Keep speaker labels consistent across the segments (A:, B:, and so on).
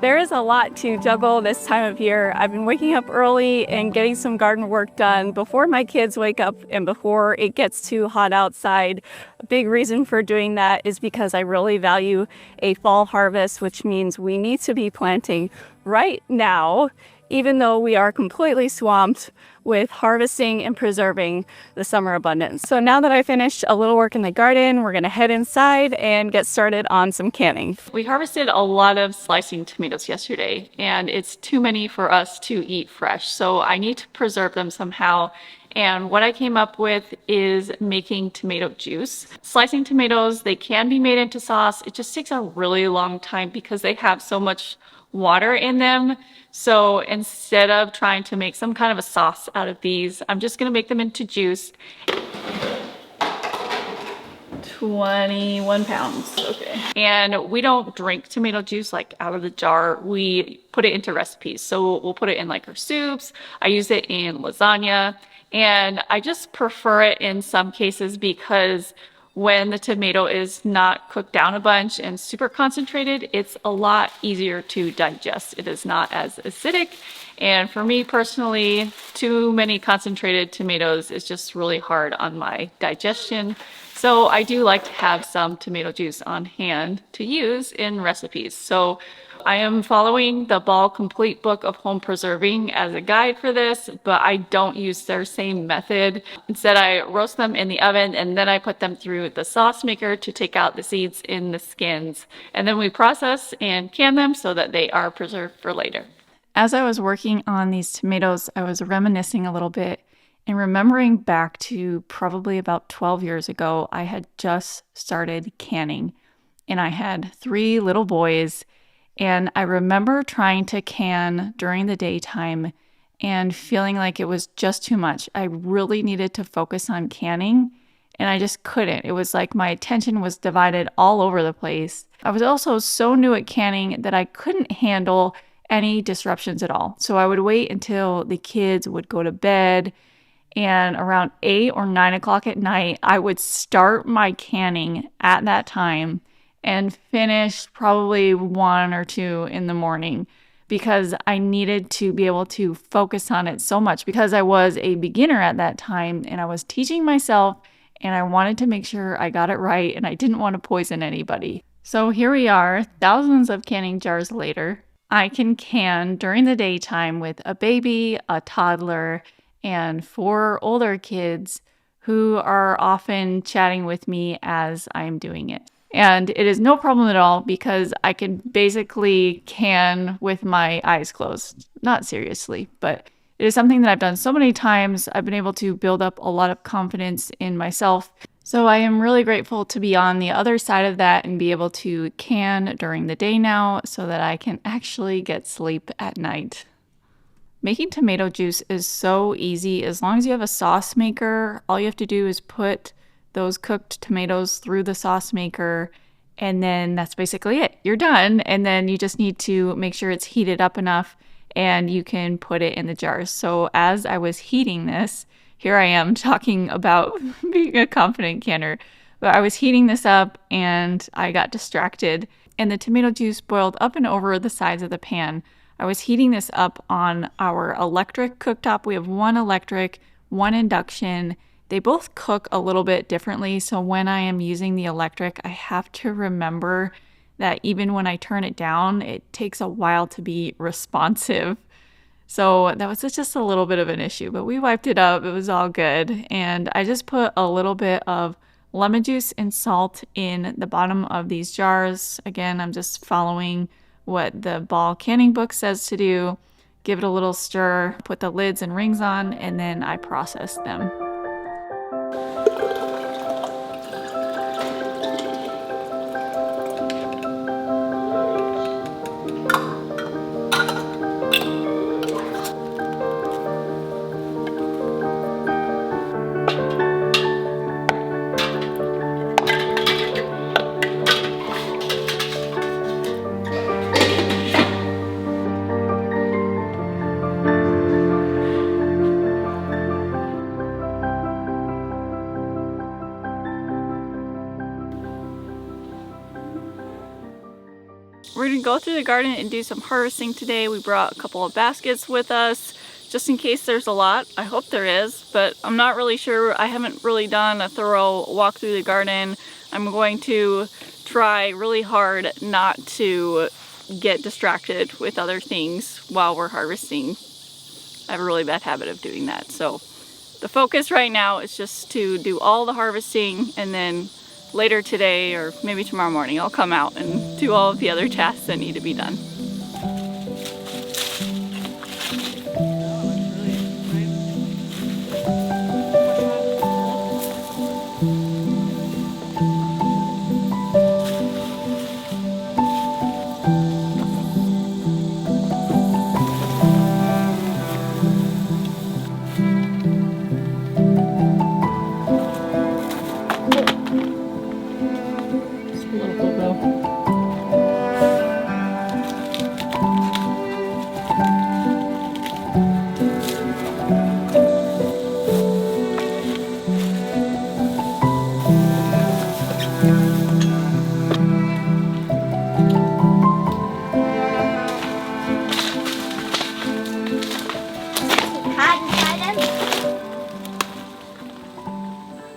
A: There is a lot to juggle this time of year. I've been waking up early and getting some garden work done before my kids wake up and before it gets too hot outside. A big reason for doing that is because I really value a fall harvest, which means we need to be planting right now, even though we are completely swamped with harvesting and preserving the summer abundance. So now that I finished a little work in the garden, we're gonna head inside and get started on some canning. We harvested a lot of slicing tomatoes yesterday, and it's too many for us to eat fresh. So I need to preserve them somehow. And what I came up with is making tomato juice. Slicing tomatoes, they can be made into sauce. It just takes a really long time because they have so much water in them. So instead of trying to make some kind of a sauce out of these, I'm just gonna make them into juice. 21 pounds, okay. And we don't drink tomato juice like out of the jar. We put it into recipes. So we'll put it in like our soups. I use it in lasagna. And I just prefer it in some cases because when the tomato is not cooked down a bunch and super concentrated, it's a lot easier to digest. It is not as acidic. And for me personally, too many concentrated tomatoes is just really hard on my digestion. So I do like to have some tomato juice on hand to use in recipes. So I am following the Ball Complete Book of Home Preserving as a guide for this, but I don't use their same method. Instead, I roast them in the oven and then I put them through the sauce maker to take out the seeds in the skins. And then we process and can them so that they are preserved for later. As I was working on these tomatoes, I was reminiscing a little bit and remembering back to probably about 12 years ago. I had just started canning and I had 3 little boys. And I remember trying to can during the daytime and feeling like it was just too much. I really needed to focus on canning and I just couldn't. It was like my attention was divided all over the place. I was also so new at canning that I couldn't handle any disruptions at all. So I would wait until the kids would go to bed, and around 8 or 9 o'clock at night, I would start my canning at that time and finish probably 1 or 2 in the morning because I needed to be able to focus on it so much because I was a beginner at that time and I was teaching myself and I wanted to make sure I got it right and I didn't want to poison anybody. So here we are, thousands of canning jars later. I can can during the daytime with a baby, a toddler, and 4 older kids who are often chatting with me as I'm doing it. And it is no problem at all because I can basically can with my eyes closed. Not seriously, but it is something that I've done so many times. I've been able to build up a lot of confidence in myself. So I am really grateful to be on the other side of that and be able to can during the day now so that I can actually get sleep at night. Making tomato juice is so easy. As long as you have a sauce maker, all you have to do is put those cooked tomatoes through the sauce maker, and then that's basically it. You're done, and then you just need to make sure it's heated up enough and you can put it in the jars. So as I was heating this, here I am talking about being a confident canner, but I was heating this up and I got distracted and the tomato juice boiled up and over the sides of the pan. I was heating this up on our electric cooktop. We have 1 electric, 1 induction. They both cook a little bit differently, so when I am using the electric, I have to remember that even when I turn it down, it takes a while to be responsive. So that was just a little bit of an issue, but we wiped it up. It was all good. And I just put a little bit of lemon juice and salt in the bottom of these jars. Again, I'm just following what the Ball canning book says to do. Give it a little stir, put the lids and rings on, and then I process them. we're gonna go through the garden and do some harvesting today. We brought a couple of baskets with us just in case there's a lot. I hope there is, but I'm not really sure. I haven't really done a thorough walk through the garden. I'm going to try really hard not to get distracted with other things while we're harvesting. I have a really bad habit of doing that. So the focus right now is just to do all the harvesting, and then later today or maybe tomorrow morning I'll come out and do all of the other tasks that need to be done.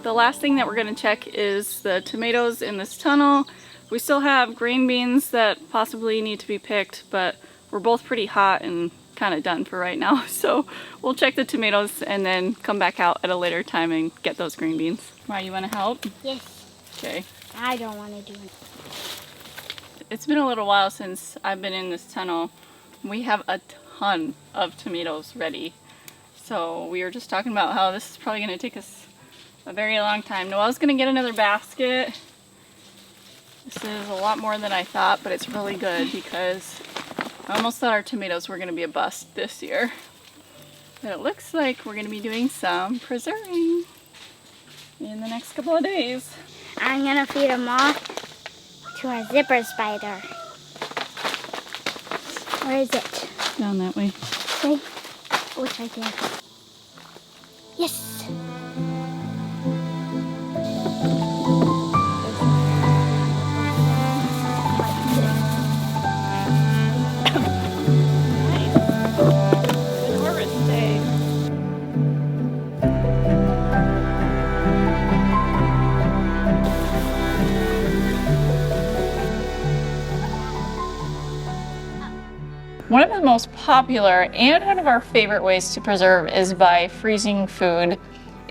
A: The last thing that we're going to check is the tomatoes in this tunnel. We still have green beans that possibly need to be picked, but we're both pretty hot and kind of done for right now. So we'll check the tomatoes and then come back out at a later time and get those green beans. Why, you want to help?
B: Yes.
A: Okay.
B: I don't want to do it.
A: It's been a little while since I've been in this tunnel. We have a ton of tomatoes ready. So we were just talking about how this is probably going to take us a very long time. Noelle's gonna get another basket. This is a lot more than I thought, but it's really good because I almost thought our tomatoes were gonna be a bust this year. But it looks like we're gonna be doing some preserving in the next couple of days.
B: I'm gonna feed them all to our zipper spider. Where is it?
A: Down that way.
B: Okay. Oh, it's right there. Yes.
A: One of the most popular and one of our favorite ways to preserve is by freezing food.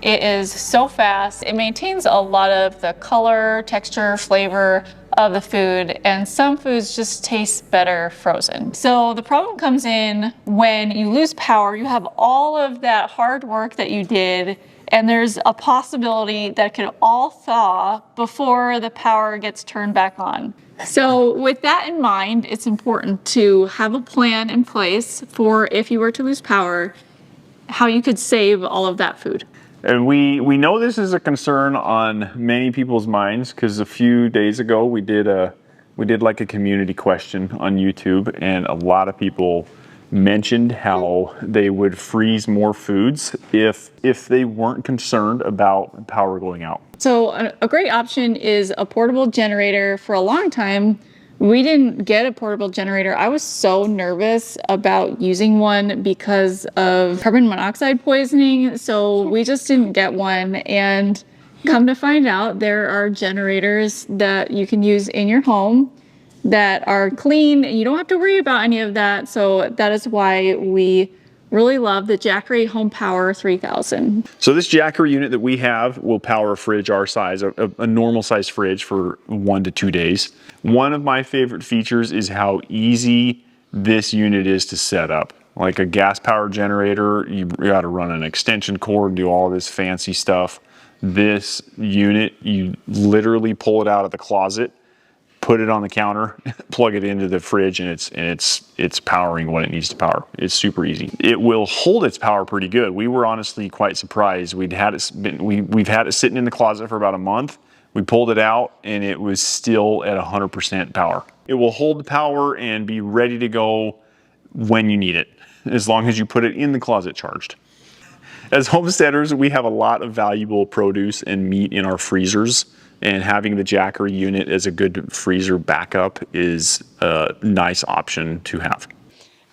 A: It is so fast. It maintains a lot of the color, texture, flavor of the food, and some foods just taste better frozen. So the problem comes in when you lose power. You have all of that hard work that you did, and there's a possibility that it could all thaw before the power gets turned back on. So with that in mind, it's important to have a plan in place for if you were to lose power, how you could save all of that food.
C: And we know this is a concern on many people's minds because a few days ago we did like a community question on YouTube, and a lot of people mentioned how they would freeze more foods if they weren't concerned about power going out.
A: So a great option is a portable generator. For a long time, we didn't get a portable generator. I was so nervous about using one because of carbon monoxide poisoning. So we just didn't get one. And come to find out, there are generators that you can use in your home that are clean, and you don't have to worry about any of that. So that is why we really love the Jackery HomePower 3000.
C: So this Jackery unit that we have will power a fridge our size, a normal size fridge, for 1 to 2 days. One of my favorite features is how easy this unit is to set up. Like a gas powered generator, you got to run an extension cord and do all this fancy stuff. This unit, you literally pull it out of the closet, put it on the counter, plug it into the fridge, and it's powering what it needs to power. It's super easy. It will hold its power pretty good. We were honestly quite surprised. We've had it sitting in the closet for about a month. We pulled it out and it was still at 100% power. It will hold the power and be ready to go when you need it, as long as you put it in the closet charged. As homesteaders, we have a lot of valuable produce and meat in our freezers, and having the Jackery unit as a good freezer backup is a nice option to have.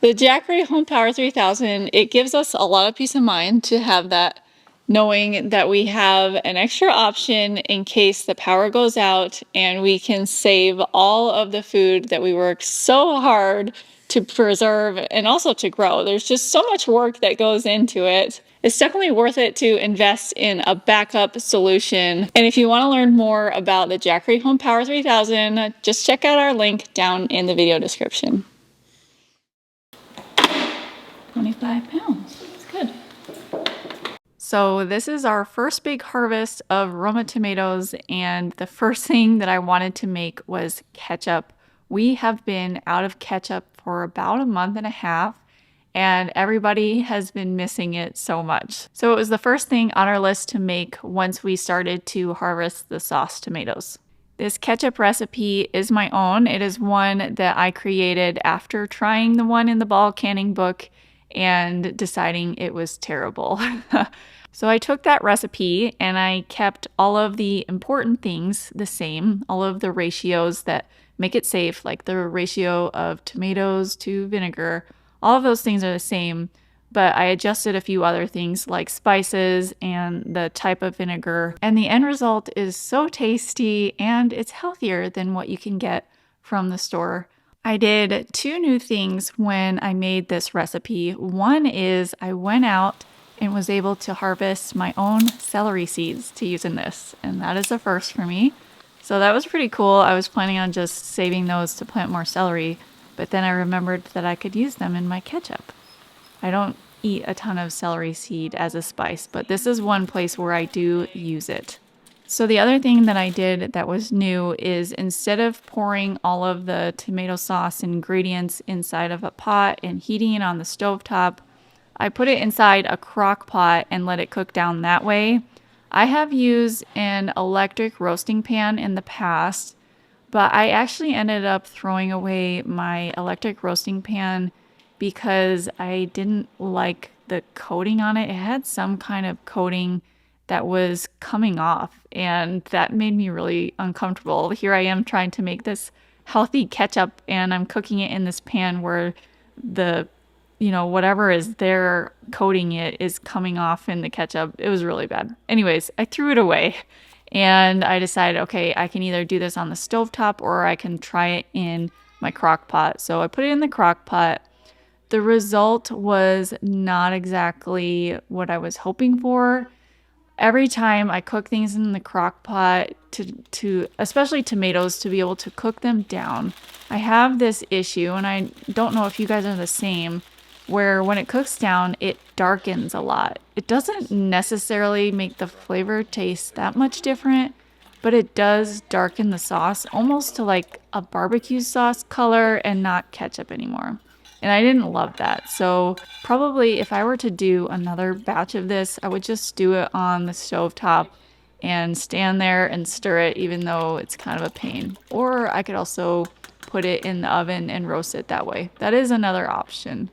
A: The Jackery HomePower 3000, it gives us a lot of peace of mind to have that, knowing that we have an extra option in case the power goes out, and we can save all of the food that we work so hard to preserve and also to grow. There's just so much work that goes into it. It's definitely worth it to invest in a backup solution. And if you want to learn more about the Jackery HomePower 3000, just check out our link down in the video description. 25 pounds. That's good. So this is our first big harvest of Roma tomatoes, and the first thing that I wanted to make was ketchup. We have been out of ketchup for about a month and a half, and everybody has been missing it so much. So it was the first thing on our list to make once we started to harvest the sauce tomatoes. This ketchup recipe is my own. It is one that I created after trying the one in the ball canning book and deciding it was terrible. So I took that recipe and I kept all of the important things the same, all of the ratios that make it safe, like the ratio of tomatoes to vinegar. All of those things are the same, but I adjusted a few other things like spices and the type of vinegar. And the end result is so tasty, and it's healthier than what you can get from the store. I did two new things when I made this recipe. One is I went out and was able to harvest my own celery seeds to use in this, and that is a first for me. So that was pretty cool. I was planning on just saving those to plant more celery, but then I remembered that I could use them in my ketchup. I don't eat a ton of celery seed as a spice, but this is one place where I do use it. So the other thing that I did that was new is instead of pouring all of the tomato sauce ingredients inside of a pot and heating it on the stovetop, I put it inside a crock pot and let it cook down that way. I have used an electric roasting pan in the past, but I actually ended up throwing away my electric roasting pan because I didn't like the coating on it. It had some kind of coating that was coming off, and that made me really uncomfortable. Here I am trying to make this healthy ketchup, and I'm cooking it in this pan where the whatever is there coating it is coming off in the ketchup. It was really bad. Anyways, I threw it away and I decided, okay, I can either do this on the stovetop or I can try it in my crock pot. So I put it in the crock pot. The result was not exactly what I was hoping for. Every time I cook things in the crock pot, to especially tomatoes, to be able to cook them down, I have this issue, and I don't know if you guys are the same, where when it cooks down, it darkens a lot. It doesn't necessarily make the flavor taste that much different, but it does darken the sauce almost to like a barbecue sauce color and not ketchup anymore. And I didn't love that. So probably if I were to do another batch of this, I would just do it on the stovetop and stand there and stir it, even though it's kind of a pain. Or I could also put it in the oven and roast it that way. That is another option.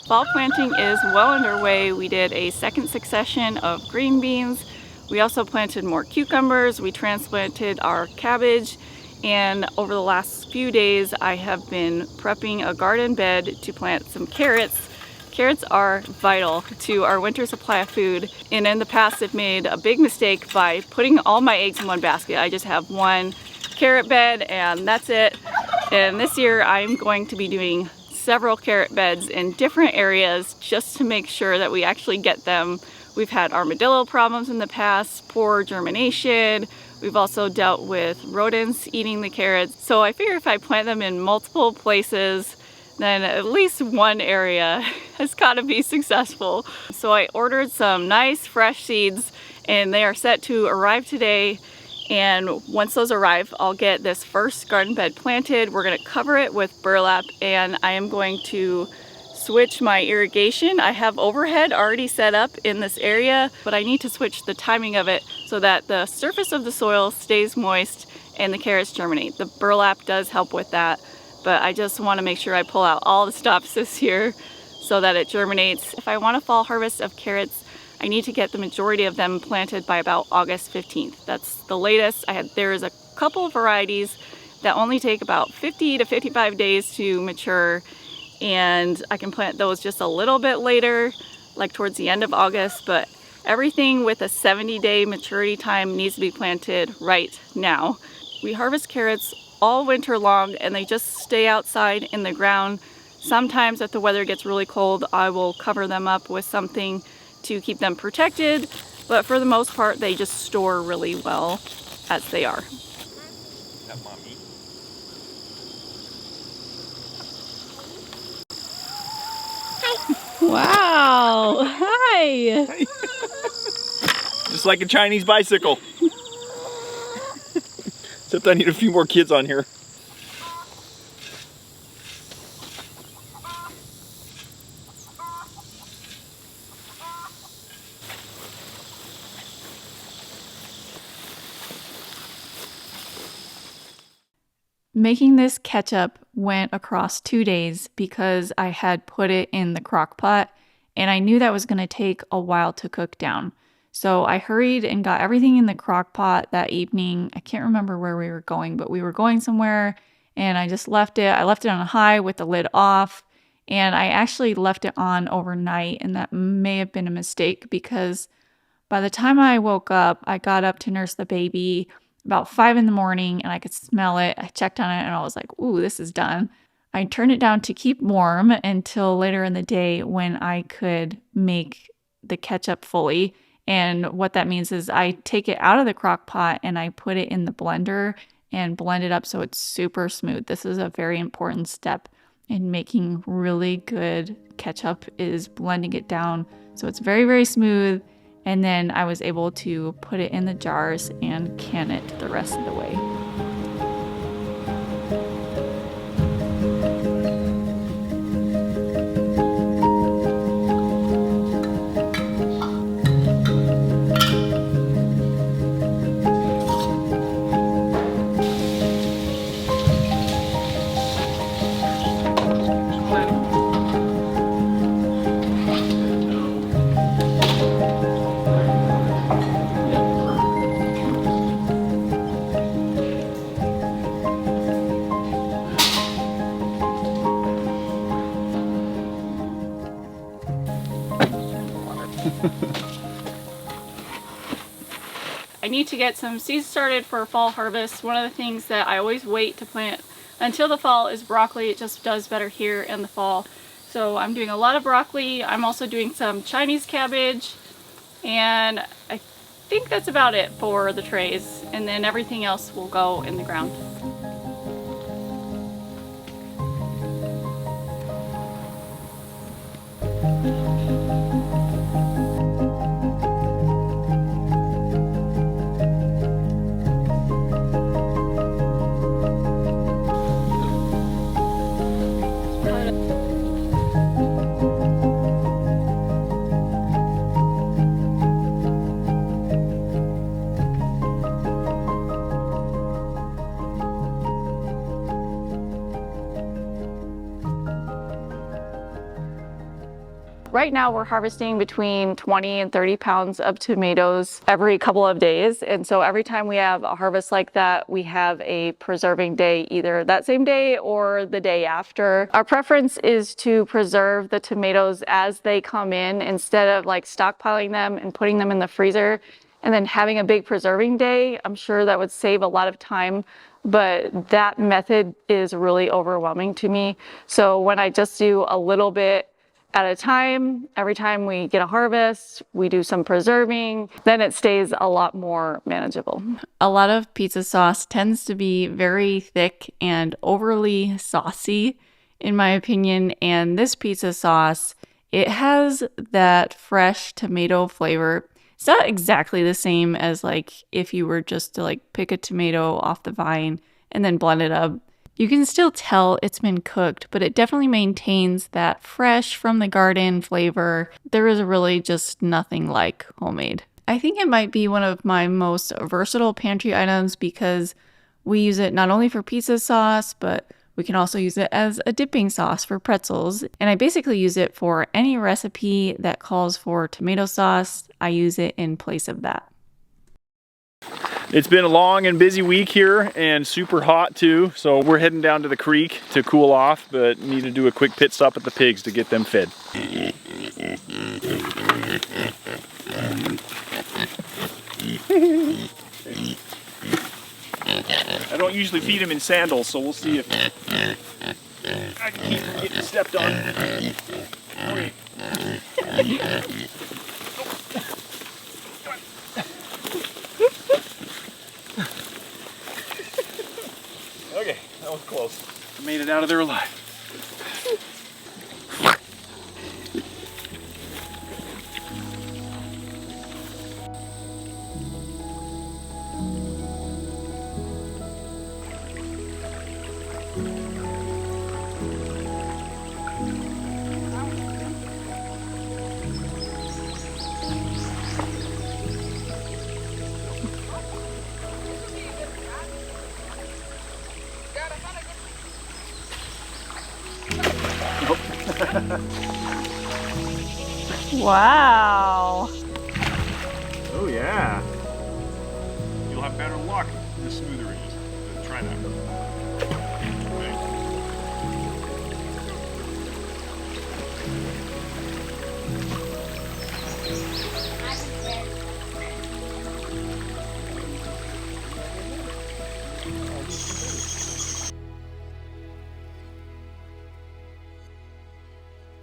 A: Fall planting is well underway. We did a second succession of green beans. We also planted more cucumbers. We transplanted our cabbage. And over the last few days, I have been prepping a garden bed to plant some carrots. Carrots are vital to our winter supply of food. And in the past, I've made a big mistake by putting all my eggs in one basket. I just have one carrot bed and that's it. And this year, I'm going to be doing several carrot beds in different areas just to make sure that we actually get them. We've had armadillo problems in the past, poor germination. We've also dealt with rodents eating the carrots. So I figure if I plant them in multiple places, then at least one area has got to be successful. So I ordered some nice fresh seeds and they are set to arrive today. And once those arrive, I'll get this first garden bed planted. We're gonna cover it with burlap and I am going to switch my irrigation. I have overhead already set up in this area, but I need to switch the timing of it so that the surface of the soil stays moist and the carrots germinate. The burlap does help with that, but I just want to make sure I pull out all the stops this year so that it germinates. If I want a fall harvest of carrots, I need to get the majority of them planted by about August 15th. That's the latest. There is a couple of varieties that only take about 50 to 55 days to mature, and I can plant those just a little bit later, like towards the end of August, but everything with a 70-day maturity time needs to be planted right now. We harvest carrots all winter long and they just stay outside in the ground. Sometimes if the weather gets really cold, I will cover them up with something to keep them protected, but for the most part, they just store really well as they are.
B: Wow. Hi.
C: Just like a Chinese bicycle. Except I need a few more kids on here.
A: Making this ketchup went across 2 days because I had put it in the crock pot and I knew that was going to take a while to cook down. So I hurried and got everything in the crock pot that evening. I can't remember where we were going, but we were going somewhere and I just left it. I left it on high with the lid off, and I actually left it on overnight, and that may have been a mistake because by the time I woke up, I got up to nurse the baby about 5 in the morning and I could smell it. I checked on it and I was like, ooh, this is done. I turned it down to keep warm until later in the day when I could make the ketchup fully. And what that means is I take it out of the crock pot and I put it in the blender and blend it up so it's super smooth. This is a very important step in making really good ketchup, is blending it down so it's very, very smooth. And then I was able to put it in the jars and can it the rest of the way. I need to get some seeds started for fall harvest. One of the things that I always wait to plant until the fall is broccoli. It just does better here in the fall. So I'm doing a lot of broccoli. I'm also doing some Chinese cabbage, and I think that's about it for the trays, and then everything else will go in the ground. Right now we're harvesting between 20 and 30 pounds of tomatoes every couple of days. And so every time we have a harvest like that, we have a preserving day, either that same day or the day after. Our preference is to preserve the tomatoes as they come in instead of like stockpiling them and putting them in the freezer and then having a big preserving day. I'm sure that would save a lot of time, but that method is really overwhelming to me. So when I just do a little bit at a time, every time we get a harvest, we do some preserving, then it stays a lot more manageable. A lot of pizza sauce tends to be very thick and overly saucy, in my opinion. And this pizza sauce, it has that fresh tomato flavor. It's not exactly the same as like if you were just to like pick a tomato off the vine and then blend it up. You can still tell it's been cooked, but it definitely maintains that fresh from the garden flavor. There is really just nothing like homemade. I think it might be one of my most versatile pantry items because we use it not only for pizza sauce, but we can also use it as a dipping sauce for pretzels. And I basically use it for any recipe that calls for tomato sauce. I use it in place of that.
C: It's been a long and busy week here and super hot too. So we're heading down to the creek to cool off, but need to do a quick pit stop at the pigs to get them fed. I don't usually feed them in sandals, so we'll see if I can keep from getting stepped on. Okay. Okay, that was close. Made it out of there alive.
A: Wow.
C: Oh yeah. You'll have better luck the smoother it is. Try that.